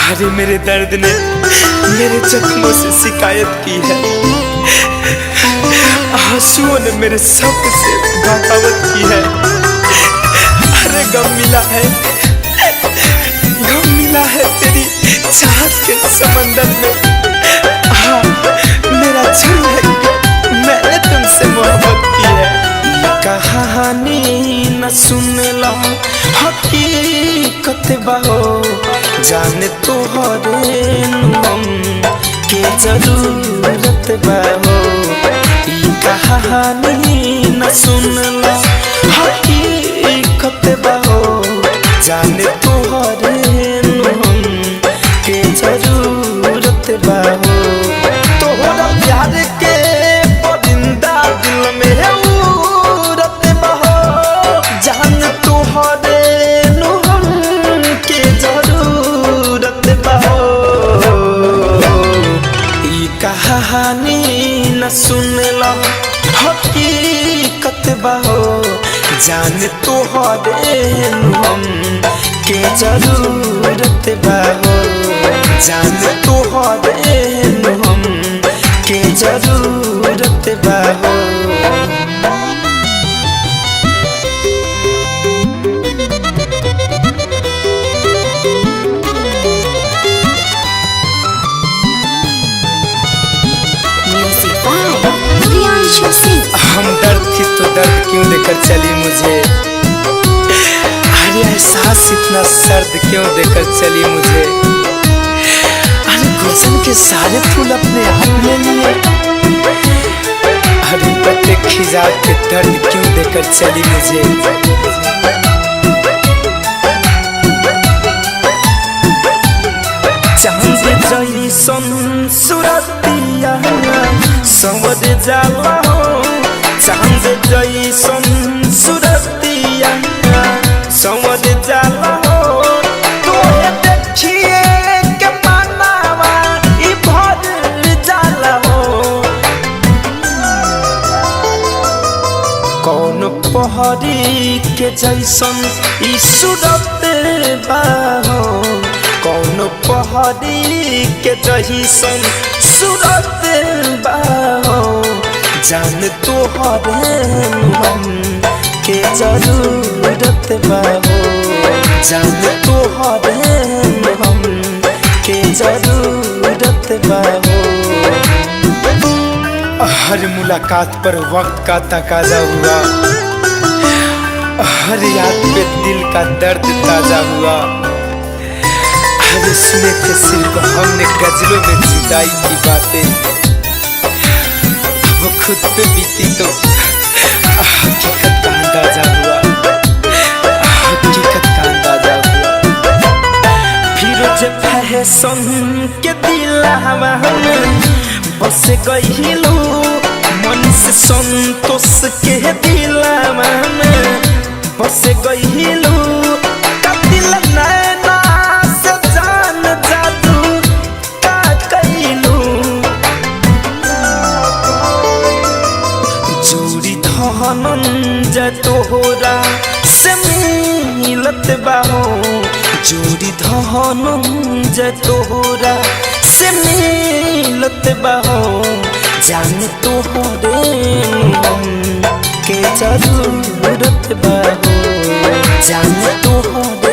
अरे मेरे दर्द ने मेरे जख्मों से शिकायत की है, आंसुओं ने मेरे शौक से बगावत की है। अरे गम मिला है तेरी चाहत के समंदर में। हाँ, मेरा झूठ है कि मैंने तुमसे मोहब्बत की है। कहानी न सुनला हकीकत बाहो, जाने तोहरे हम के जरूरत बाहो। कहानी न सुनला हकीकत बाहो, जाने तोहरे हम के जरूरत बाहो। तोहरा प्यार के परिंदा दिल में उड़त बाहो, जान तोहरे हम के जरूरत बाहो। ई कहानी न सुनला हकीकत बाहो, जान तोहरे हम के जरूरत बाहो। जान तोहरे हम के जरूरत बाहो। हम दर्द थी तो दर्द क्यों देकर चली मुझे, अरे एहसास इतना सर्द क्यों देकर चली मुझे। अरे गुलशन के सारे फूल अपने आप ले लिए, अरे पत्ते खिजा के दर्द क्यों देकर चली मुझे। चांद जैसन सूरतिया संवर जाला हो, चांद जैसन सूरतिया संवर जाला हो। तोहे देखिए के मानवा ई भर जाला हो। कौन पहरी के जैसन ई सूरत बाहो, कौन पहरी के जैसन सूरत बाहो। जान तोहरे हम के जरूरत बाहो, जान तोहरे हम के जरूरत बाहो। हर मुलाकात पर वक्त का तकाजा हुआ, हर याद पे दिल का दर्द ताजा हुआ। हर सुने थे सिर्फ हमने गजलों में जुदाई की बातें, वो खुद पे बीती तो हकीकत का अंदाजा हुआ, हकीकत का अंदाजा हुआ। फिर जब फैशन के दिलवा में बस गइलू, मन से संतोष के दिलवा में बस गइलू। दिल नैना से जान जादू का कइलू, जोड़ी धनंजय तोहरा से मिलत बाहो, जोड़ी धनंजय तोहरा से मिलत बाहो। जान तोहरे हम के जरूरत बाहो, जान तोहरे